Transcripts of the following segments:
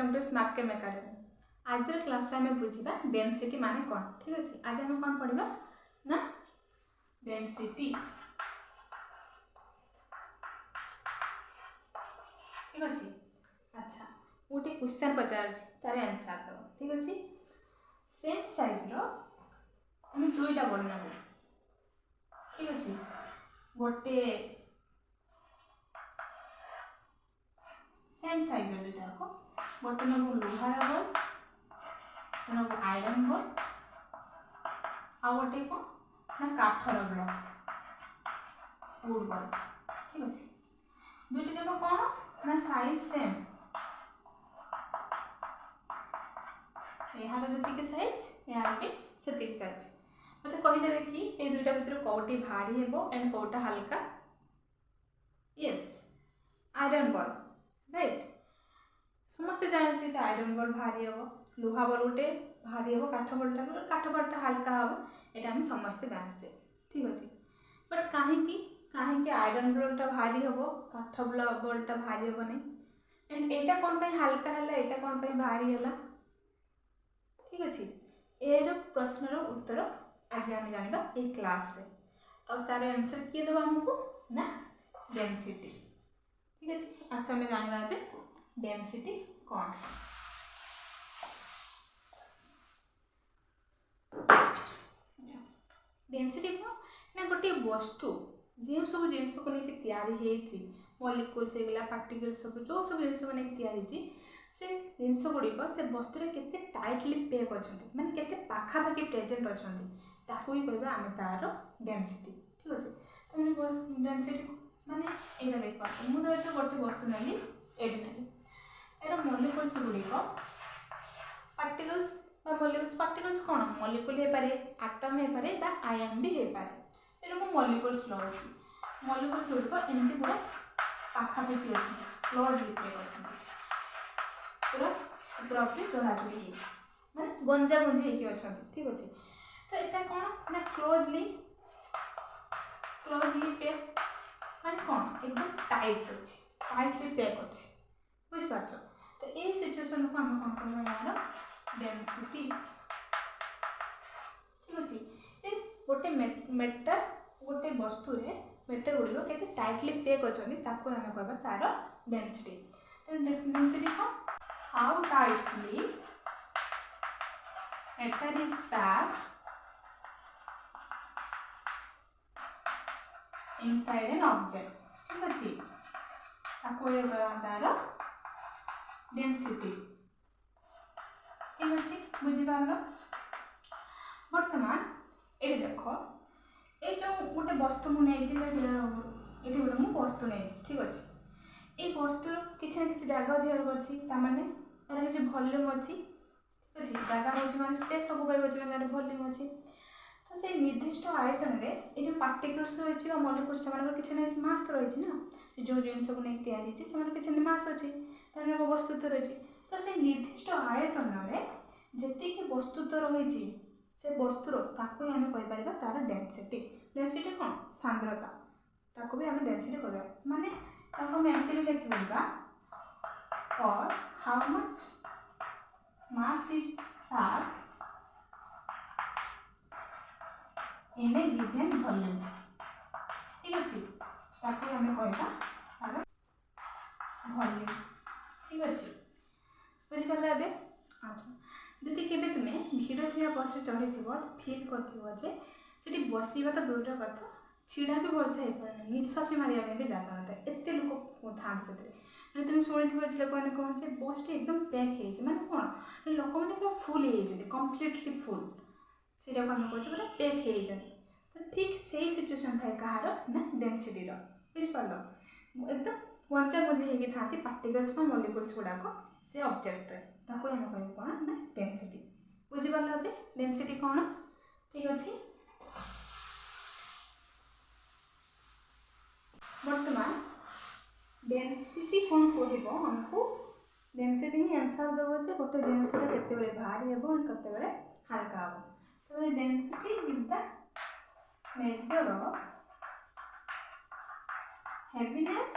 Welcome to Smart Chem Academy. आज class में बुझा डेंसिटी माने कौन। ठीक अच्छे, आज आम कौन पढ़ा ना डेंसिटी। ठीक अच्छे, अच्छा गोटे क्वेश्चन पचार तार आंसर दो। ठीक अच्छे, सेम साइज आम दुईटा बॉल नब। ठीक अच्छे, गोटे सेम साइज दुईटा गोटे नब लुहार बॉल, नब आयरन बॉल, आ गोटे कौन ना काठर ब्लॉक वुड बॉल। ठीक अच्छे, दुईटा जाक कौन ना साइज सेम, यार जी साइज यार भी से साइज। मत कहले देखी ये दुईटा भर कौटी भारी हे एंड कौटा हल्का। Yes, iron ball right. समस्ते जानते आयरन बॉल भारी हम, लुहा बॉल गोटे भारी हम, काठ बॉलटा हल्का हम, यहाँ आम समस्ते जानचे। ठीक अच्छे, बट कहीं आयरन बॉलटा भारी हम, काठ बॉलटा भारी हम नहीं, एंड यहाँ कौन हल्का है, यहाँ कौन भारी है। ठीक अच्छे, यार प्रश्नर उत्तर आज आम जाना ये क्लास रे। और तार आंसर किए देव आमको ना डेंसिटी। ठीक अच्छे, आस आम जाना डेंसिटी कौन। डेंसिटी कौन ना गोटे वस्तु जो सब जिन को लेकिन तैयारी मॉलिक्यूल्स होगा, पार्टिकल्स सब जो सब जिन को लेकिन तैयारी से जिनस गुड़िक से वस्तु केते टाइटली पैक अच्छा, माने केते पाखापाखि प्रेजेंट अच्छा, ताकू ही कहबा आम तार डेंसिटी। ठीक अच्छे, तो डेंसिटी माने यहाँ देख मुझे गोटे वस्तु नेली एडी नेली, यार मॉलिक्यूल्स गुड़िक पार्टिकल्स पार्टिकल्स कौन मॉलिक्यूल हो पारे, आटम हो पारे, आयन भी हो पारे। ये मुझे मॉलिक्यूल्स लौची, मॉलिक्यूल्स गुड़िक एमती पूरा पाखापाखि अच्छे, क्लोज लिपे अच्छा, पूरा पूरा चढ़ाचढ़ी माने गंजा गंजी होती अच्छा। ठीक अच्छे, तो यहाँ कौन ना क्लोजली पैक माने कौन एकदम टाइट अच्छे, टाइटली पैक अच्छे, बुझिपार। तो ये सिचुएशन को आम कौन कहवा यार डेंसिटी। ठीक अच्छे, गोटे मेटर गोटे वस्तु मेटर गुड़िक केते टाइटली पैक अच्छा, ताकू आम कहवा तार डेंसिटी। डेंसिटी कौन how tightly matter is packed inside an object। ठीक अच्छे, तार डेंसिटी। ठीक अच्छे, बुझीपार। बर्तमान ये देख ये जो गोटे वस्तु मुझे गोटे वस्तु नहीं। ठीक अच्छे, ये वस्तु किसी ना कि जगह तैयार कर किसी भल्यूम अच्छी जगह हो स्पेस सब पाई भल्यूम अच्छी। तो से निर्दिष्ट आयतन में ये जो पार्टिकल्स रही मॉलिक्यूल्स से किसी ना कि मास तो रही ना, जो जिन को नहीं तैयारी किसी मास अच्छी तार वस्तुत्व रही। तो से निर्दिष्ट आयतन में जी वस्तुत्व रही से वस्तुर ताकू आम कहीपर तार डेंसिटी। डेंसिटी कौन सांद्रता, ताकू भी आम डेंसिटी कर माने आम एमती लिखा और how much mass is packed in a given volume। ठीक अच्छे, ताकि हमें कहना तार वॉल्यूम। ठीक अच्छे, बुझिपार। ए अच्छा जदि केबे तुम भीड़ थी बस चढ़ी फिल कर बसवा तो दूर कथा, छिड़ा भी भलसे हो पारे, निश्वास भी मारे भी जगह न था, एत लोक था से तुम शुणी लोक मैंने कहे बस टी एकदम पैक हो माने कौन लोक मैंने पूरा फुल हो कम्प्लीटली फुल से आम कहे पूरा पैक हो। तो ठीक से ही सिचुएसन थाए कहार ना डेंसिटी बुझिपार, एकदम गंजा गंजी होती था पार्टिकल्स मॉलिक्यूल्स गुड़ाक से ऑब्जेक्ट ताको आम कह कौन ना डेंसिटी। बुझिपार ए डेंसिटी कौन। ठीक अच्छे, बर्तमान डेंसिटी कौन कह आमको डेंसिटी ही आंसर देव जे गोटे जिनसा केते भारी हे केते हल्का हे। तो density is the measure of heaviness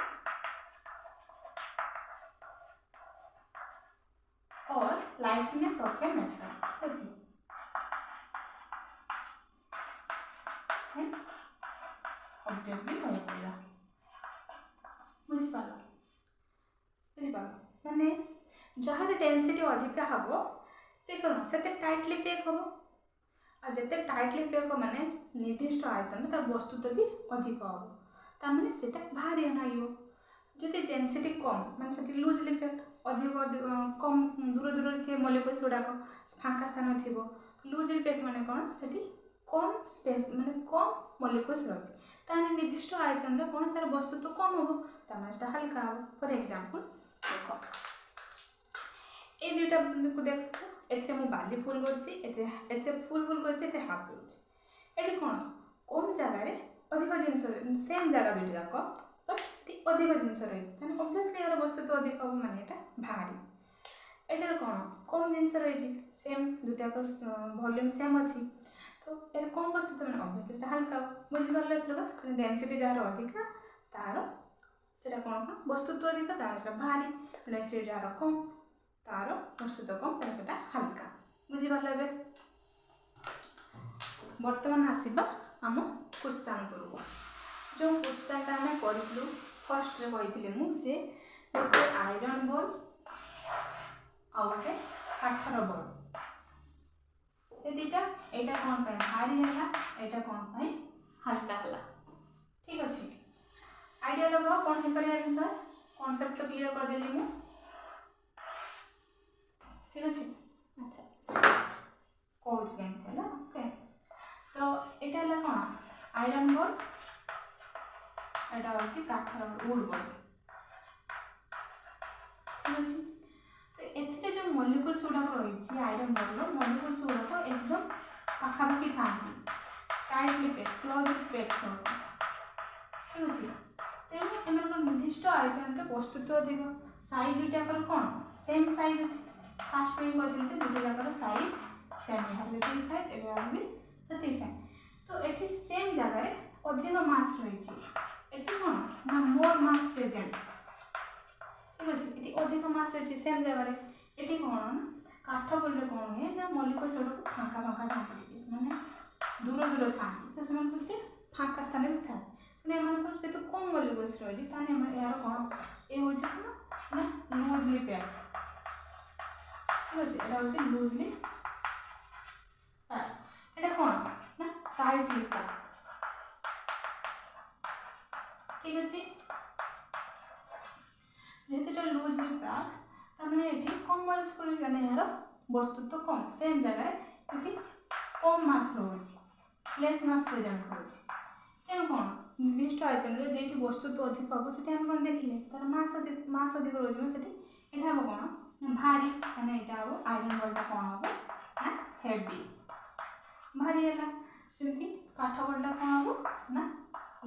lightness of a matter ଅଛି ଅବଜେକ୍ଟ ବି କହିପାରିବା ବୁଝିପାରିଲ ମାନେ ଯାହାର ଡେନ୍ସିଟି ଅଧିକା ହେବ ସେ କ'ଣ ସେତେ ଟାଇଟଲି ପ୍ୟାକ୍ ହେବ ଆଉ ଯେତେ ଟାଇଟଲି ପ୍ୟାକ୍ ହେବ ମାନେ ନିର୍ଦ୍ଦିଷ୍ଟ ଆୟତନରେ ତାର ବସ୍ତୁତ୍ୱ ବି ଅଧିକ ହେବ ତାମାନେ ସେଇଟା ଭାରି ଲାଗିବ ଯଦି ଡେନ୍ସିଟି କମ୍ ମାନେ ସେଠି ଲୁଜ୍ଲି ପ୍ୟାକ୍ଡ ଅଧିକ କମ୍ ଦୂର ଦୂରରେ ଥିବେ ମଲିକ୍ୟୁଲ୍ସ ଗୁଡ଼ାକ ଫାଙ୍କା ସ୍ଥାନ ଥିବ ଲୁଜ୍ଲି ପ୍ୟାକ୍ ମାନେ କ'ଣ ସେଠି कम स्पेस माने कम मॉलिक्यूल्स रही ताने निर्दिष्ट आयतन रे कोन तार वस्तुत्व कम होबो ताने सेटा हल्का होबो फॉर एग्जांपल देखो ए दुटा को देखो एथे मु बाली फुल करछि एथे फुल करछि एथे हाफ करछि एठी कोन कम जगह रे अधिक जिंस सेम जगह दुटा जाको बट अधिक जिंस रही ताने ऑब्वियसली यार वस्तुत्व अधिक होबो माने एटा भारी एटा कोन कम जिंस रही सेम दुटा को वॉल्यूम सेम अछि तो यार कौन वस्तु तो मैंने ऑब्वियसली हल्का बुझिपारे एथरक डेनसीटी जार अधिका तार से कौन कौन वस्तुत्व अधिका तार से भारी डेनसीटी जार कम तार वस्तुत्व कम तार से हल्का बुझिपारे बर्तमान आसवा आम क्वेश्चन को जो क्वेश्चन आम करूँ फर्स्ट कही मुझे गोटे आयरन बॉल आ गए काठर बॉल ये दीटा एटा कौन पाए भारी है एटा कौन पाए हल्का है ठीक अच्छे आइडिया लगाओ कौन है पर आंसर कॉन्सेप्ट तो क्लियर कर देली मु ठीक अच्छे अच्छा कोर्स गेम है ओके तो एटा है कौन आयरन बॉल एटा होची काठर वुड बॉल ठीक अच्छे एथिरे जो मॉलिक्यूल्स गुड़ाक रही आयरन बॉल मॉलिक्यूल्स गुड़ाक एकदम पाखापाखि था टाइटली पैक क्लोजली पैक सब ठीक अच्छे तेणु एम निर्दिष्ट आयतन वस्तुत्व अधिक साइज दुटाकर कौन सेम साइज अच्छे फास्ट पे कहते दुटा जाकर साइज सेम यहाँ साइज एगार भी से साइज तो ये सेम जगह अधिक मास रही कौन मोर मास प्रेजेंट ठीक अच्छे ये अधिक मास रही सेम जगह ये कौन काठ बोलते कौन हुए ना मॉलिक्यूल्स गुड़ाक फाँका फाँका था माने दूर दूर था तो से फाँका स्थान भी था तेनाली तो कम मॉलिक्यूल्स रही यार कौन ये हूँ कौन ना लूजली पैक ठीक अच्छे यहाँ हूँ लूजली पैक कौन ना टाइटली पैक ठीक अच्छे जेहेतु लूजली पैक तमें ये कम मॉलिक्यूल्स यार वस्तुत्व कम सेम जगह ये कम मास रोचे लेस मास प्रेजेंट रोचे तेणु कौन निर्दिष्ट आयतन जी वस्तुत्व अधिक हम से कौन देखिले तार मास अधिक रोचे से हम कौन भारी मैंने यहाँ हम आयरन बॉलटा कौन हम ना हेवी भारी है सेमती काठ बॉलटा कौन हम ना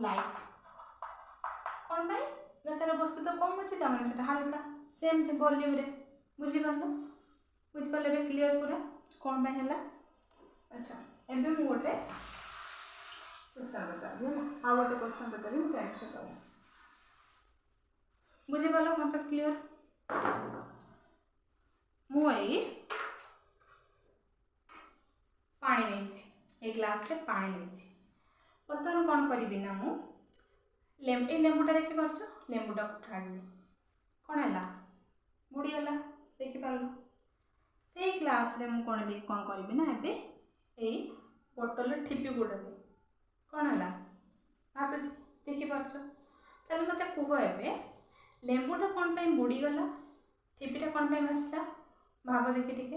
लाइट कौन पाई तार वस्तुत्व कम अच्छे तमें से हल्का सेम वॉल्यूम रे बुझिपारे क्लियर पूरा कौन पाई है अच्छा एबे मु गोटे क्वेश्चन बताबी आ गोटे क्वेश्चन बताबी मुझे आंसर कर बुझिपार कॉन्सेप्ट क्लियर मुई पानी नहीं ग्लास रे पानी नहीं बर्तमान कौन करी ना मु लेंबूटा देखिपार लेंबूटा उठाड़ी कौन है बुड़ीगला देखिपार से ग्लास रे मु कौन करी ना एबे ए बोतल ठिपी गुड़े कौन है आस देखिपार चल मत कह ए लेंबूटा कौन पाई बुड़ीगला ठिपीटा कौन पाई भासला भाव देखी टिके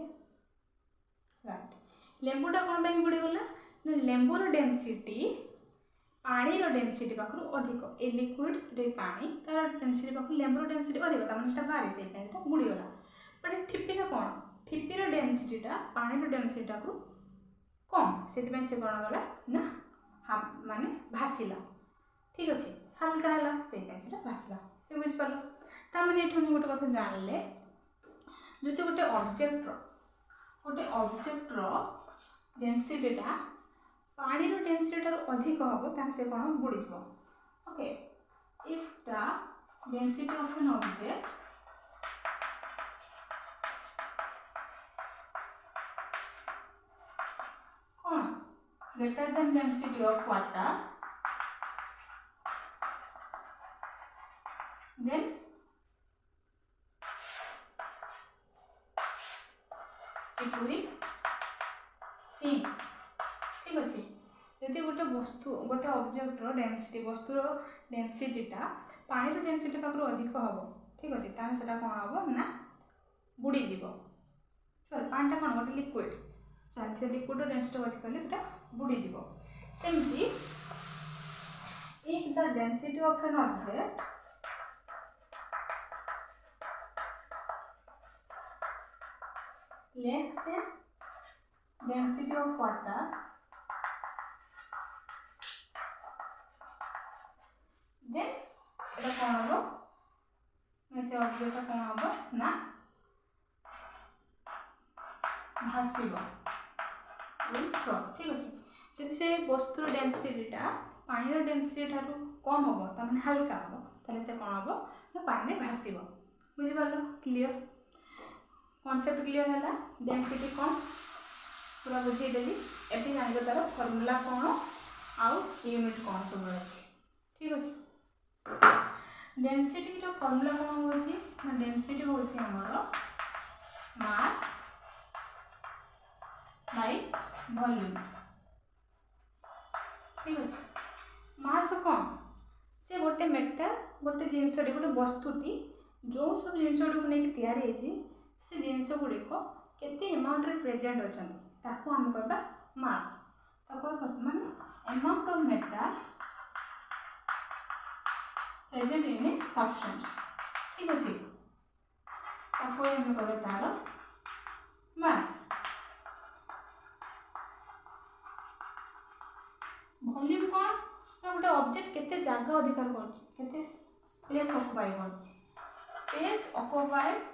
राइट लेंबूटा कौन पाई बुड़ीगला लेंबूर डेनसीटी पानी डेनसीटी पाखु अधिक ए लिक्विड पानी तार डेनसीटी पाखु लेंबूर डेनसीटी अधिक तमें भारी से बुड़ीगला बट ठिपीटा कौन ठिपीर डेनसीटा पानी डेनसीटा को कम से कौन गला ना माने भासिला ठीक अच्छे हल्का है से भासला बुझिपार तमें ये गोटे कथा जानले जो गोटे ऑब्जेक्टर डेनसीटा पानी डेनसीटी अधिक हम से कौन बुड़ी okay if the density of an object greater than density of water, then it will sink. ठीक अच्छे यदि गोटे वस्तु गोटे ऑब्जेक्टर डेंसिटी वस्तुर डेंसिटीटा पानी डेंसिटी पाखर अधिक हम ठीक अच्छे ताने सेटा कौन हम ना बुड़ी जीव पानीटा कौन गोटे लिक्विड से लिक्विड डेंसिटी अधिक कले सेटा बुड़ी जीव सेमती if the density of an object less than density of water, then এটা কোন হবো সে অবজেক্টটা কোন হবো না ভাসিব উইল ফ্লো ঠিক আছে যদি সে বস্তুর ডেনসিটিটা পানির ডেনসিটি ঠারু কম হবো তার মানে হালকা হবো তাহলে সে কোন হবো না পানিরে ভাসিব বুঝি পারলো ক্লিयर कॉन्सेप्ट क्लियर है डेंसिटी कौन पूरा बुझेदेली एवं जान तार फर्मूला कौन आउ यूनिट कौन सब अच्छे ठीक अच्छे डेंसिटी फर्मूला कौन हो डेंसिटी हूँ आमर मास बाय वॉल्यूम ठीक अच्छे मास कौन से गोटे मेटल गोटे जिनसटी गोटे वस्तुटी जो सब जिनस नहीं तैयारी से जिनस गुड़िक केते अमाउंट रे प्रेजेंट अच्छा ताको हम कहबा मास ताको मान amount of metal present in a substance ठीक अछि ताको हम कहबा तार मास वॉल्यूम कौन ना गोटे ऑब्जेक्ट केते जगह अधिकार करछि केते स्पेस ऑक्युपाई करछि space occupied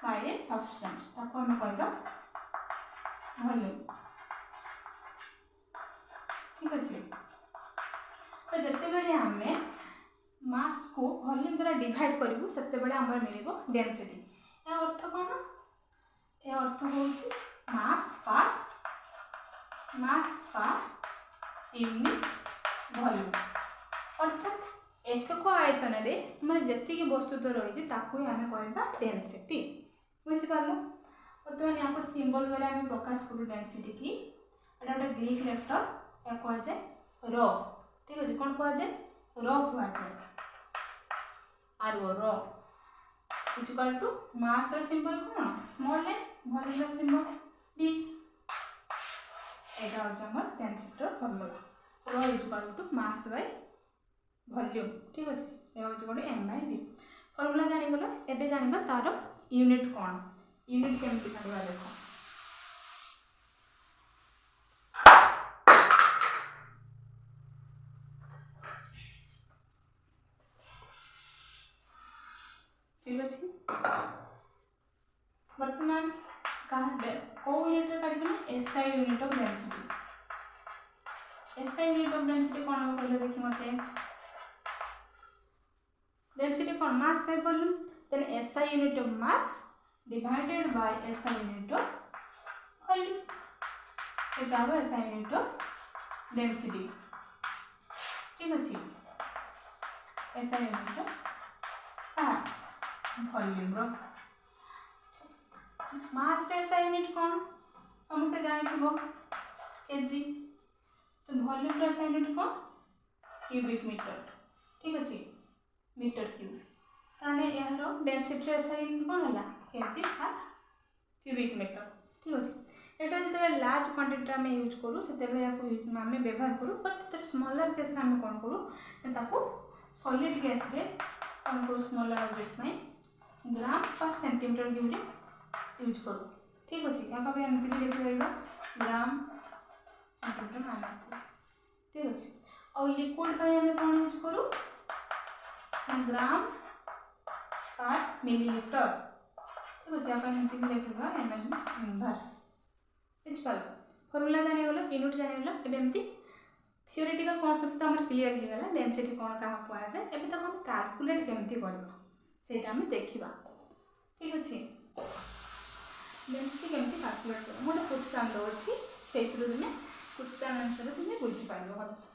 by a substance ताको हम कहबा वॉल्यूम ठीक अछि तो जते बेले हमें मास को वॉल्यूम द्वारा डिवाइड करिवु सेते बेले हमर मिलिबो डेंसिटी ए अर्थ कोन ए अर्थ होछि मास पर यूनिट वॉल्यूम अर्थात एकक आयतन रे हमर जति की वस्तु तो रही ताको ही हमें कहबा डेंसिटी बुझिपारो बर्तमान यहाँ सिंबल द्वारा आम प्रकाश करूँ डेंसिटी की एटा गोटे ग्रीक लेटर या कह जाए रो ठीक अच्छे कौन कह जाए रो कह जाए आर rho equal to mass symbol कौन small a volume symbol b एटा होछ हमर density formula rho equal to mass by volume ठीक अच्छे ये होछ गोटे m बाय v फॉर्मूला जानी गलो एबे जानिबा तार यूनिट कौन यूनिट केमती जाना देख ठीक अच्छे वर्तमान कौ यूनिट काटना SI unit of density SI unit of density कौन हो कहले देखि मते डेंसिटी कौन मास by volume then SI unit of mass divided by SI unit of volume এটা হবে SI unit of density ঠিক আছে SI unit of volume row mass रे SI unit कौन समझते जाने थी kg तो volume रे SI unit कौन cubic meter ठीक আছে मीटर क्यूब ताने यार डेंसिटी एसआई यूनिट कौन है केजी पर क्यूबिक मीटर ठीक अच्छे एटा जो लार्ज क्वांटिटी आम यूज करूँ से आम व्यवहार करूँ बट स्मॉलर केस आम कौन करूँ सॉलिड गैस रे कौन करूँ स्मॉलर ऑब्जेक्ट में ग्राम पर सेंटीमीटर क्यूब यूज करूँ ठीक अच्छे क्या कभी एमती भी देखिए ग्राम सेंटीमीटर माइनस ठीक अच्छे और लिक्विड आम कौन यूज करूँ ग्राम पर मिलीलीटर ठीक अच्छे आप एमती भी लिखा एम एल इनवर्स बुझिपार फॉर्मूला जानी गल यूनिट जानी गल एबे एमती थियोरेटिकल कॉन्सेप्ट तो हमर क्लियर हो गला डेंसिटी कोन का हुआ जाए एबे तक हम कैलकुलेट केमती करबा सेटा हम देखिबा ठीक अछि डेंसिटी केमती कैलकुलेट कर मोटे क्वेश्चन दो अछि सेथरु दिने क्वेश्चन आंसर तुम बुझीपार भलसे।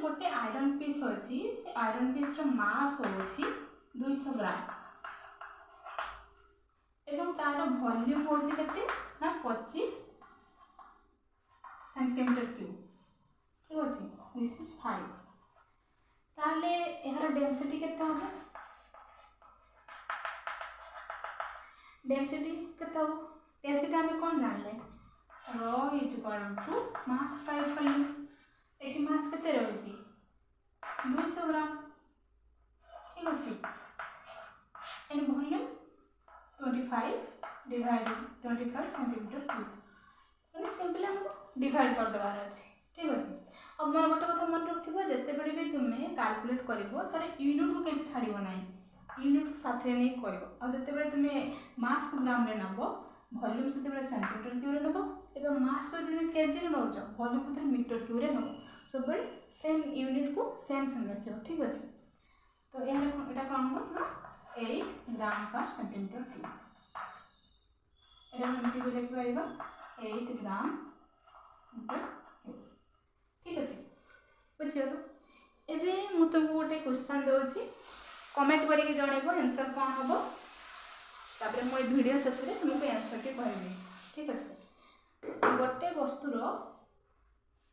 गोटे आयरन पीस अच्छी से आयरन पीस मास होची 200 ग्राम एवं तार वॉल्यूम होची केते ना 25 सेंटीमीटर क्यूब। ठीक अच्छे दिस इज 5 ताले यार डेंसिटी केते होबो डेंसिटी केते होबो डेंसिटी हमें कौन जानले रो is equal to mass by volume एठी मास केते रहउची 200 ग्राम। ठीक अच्छे and volume 25 divided 25 centimetre cube मैंने सिंपली हमको डिवाइड कर देवार अच्छे। ठीक अच्छे अब मैं गोटे कथा मन रखिबो जते बेले भी तुमे कैलकुलेट करिवो तार यूनिट को केबे छाड़िबो नाही यूनिट को साथे नै करिवो आ जते बेले तुमे मास को ग्राम रे नबो वॉल्यूम सेते बेले सेंटीमीटर क्यूब रे नबो एवं मास को तुमे केजी रे नउचो वॉल्यूम को तुमे मीटर क्यूब रे नबो सब बेले सेम यूनिट को सेम रखिबो। ठीक अच्छे तो एटा कोन हो 8 ग्राम पर सेंटीमीटर क्यूब एटा हम भी लिख पाइबा 8 ग्राम मीटर क्यूब। ठीक अच्छे बुझियो एबे मु तुमको गोटे क्वेश्चन दोछि कमेंट करके जनइबो आंसर कोन हबो तापर मो वीडियो शेष रे तुमको आंसर के कहबी। ठीक अच्छे गोटे वस्तुर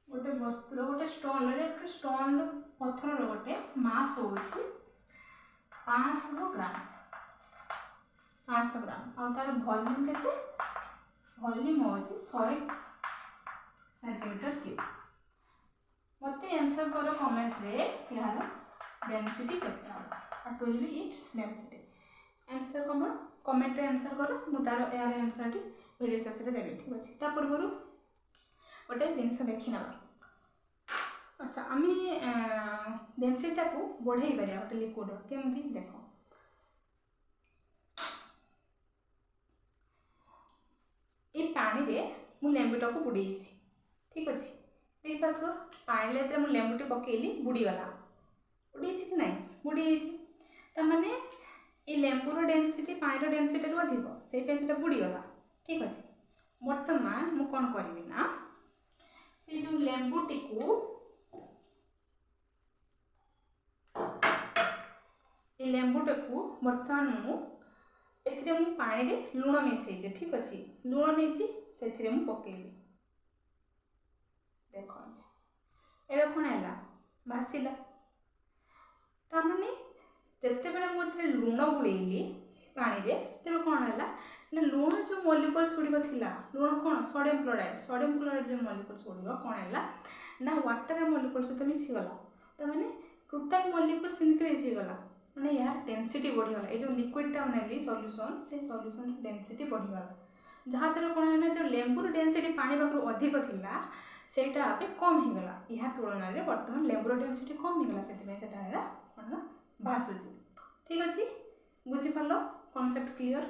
गोटे स्टोन पत्थर गोटे मास होछि 500 ग्राम आ तार वॉल्यूम केते वॉल्यूम होछि 100 सेंटीमीटर क्यूब। मते आंसर करो कमेंट रे यार डेंसिटी केते आ will be its density answer comment रे आंसर करो मु तार यार आंसर टी वीडियो शेष रे देबी। ठीक अछि ता पूर्व गोटे जिनस देखि ना अच्छा आमी डेंसिटी को बढ़ाई परिया गोटे लिक्विड केमती देखो ये पानी रे मु लेंबुटा को बुड़े ठीक अच्छे देख पाथो पानी ले मु लेंबुटी पकेली बुड़ी गला बुड़ी कि नहीं बुड़ी तमाने ये लेंबुर डेंसिटी पानी डेंसिटी अधिक से बुड़ी गला। ठीक अच्छे बर्तमान मु कौन करी ना से जो लेंबुटी को ये लेंबुटा को बर्तमान मु एथिरे मु पानी रे लूण मिसई। ठीक अच्छे लूण नहीं से मु पकेली देखो एबे कौन है भासीला ताने जिते बड़े मुझे लूण बुड़ेली पानी रे से कौन है ना लूण जो मॉलिक्यूल्स गुड़िक थिला लूण कौन सोडियम क्लोराइड जो मॉलिक्यूल्स गुड़िक कौन है ना वाटर मॉलिक्यूल्स सहित मिसीगला तो मैंने टोटाल मॉलिक्यूल्स इनक्रीज हो गला मैंने यार डेंसिटी बढ़ीगला ये जो लिक्विडटा नेली सॉल्यूशन से सॉल्यूशन डेंसिटी बढ़ीगला जहाँ द्वारा कौन है ना जो लेंबुर डेंसिटी पानी पाखु अधिक थिला सेटा आपे कम हो गला यह तुलना रे वर्तमान लेंबुर डेंसिटी कम हो गला सेटा है कौन ना भासुची। ठीक अच्छे बुझी पालो कॉन्सेप्ट क्लियर।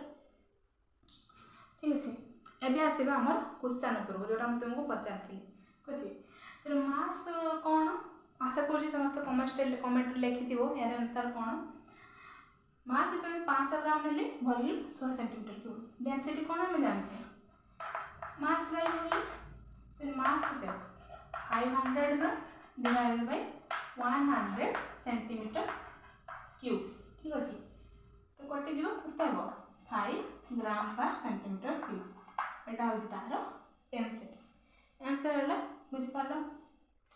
ठीक अच्छे एबे आसीबा हमर क्वेश्चन ऊपर जोटा हम तुमको पचारथि ठीक अच्छे तो मास कौन आशा करूँ समस्त कमेंट लिखिथिबो यार आंसर कौन मास जो 500 ग्राम नेले वॉल्यूम 100 सेंटीमीटर क्यूब डेंसिटी कौन हम जानछे मास बाय वॉल्यूम तो मास केते 500 gram divided by 100 centimetre cube. ठीक अच्छे तो कटि जो केते हो 5 ग्राम पर सेंटीमीटर क्यूब एटा हो तार डेंसिटी आंसर हला बुझ पालो।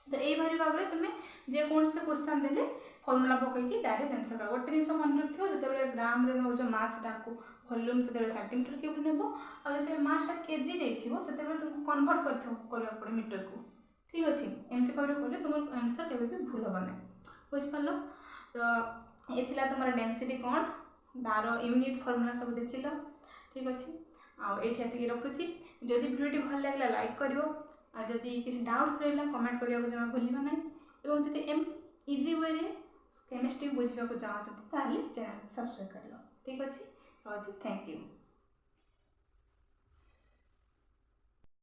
तो यही भाव में तुम्हें जेकोसी क्वेश्चन देले फर्मूला पकईकि डायरेक्ट आंसर कर गोटे जिन मन रखियो जिते ग्राम रे नौ मासटा को वॉल्यूम से सेंटीमीटर क्यूब नेब आते मासटा केजी देथिबो सेते तुमको कन्वर्ट करवा पड़े मीटर को। ठीक अच्छे एमती भाव में कले तुम आंसर केबे भी भूल हम ना बुझ पाल। तो ये तुम डेंसिटी कौन तार यूनिट फर्मूला सब देख लो। ठीक अच्छे आती रखुच्छी जदि वीडियो भल लगे लाइक कर जदि किसी डाउट्स रहा कमेंट करने को जमा भूलना ना और जब एम इजी वे केमिस्ट्री बुझा चाहते चैनल सब्सक्राइब कर। ठीक अच्छे रही थैंक यू।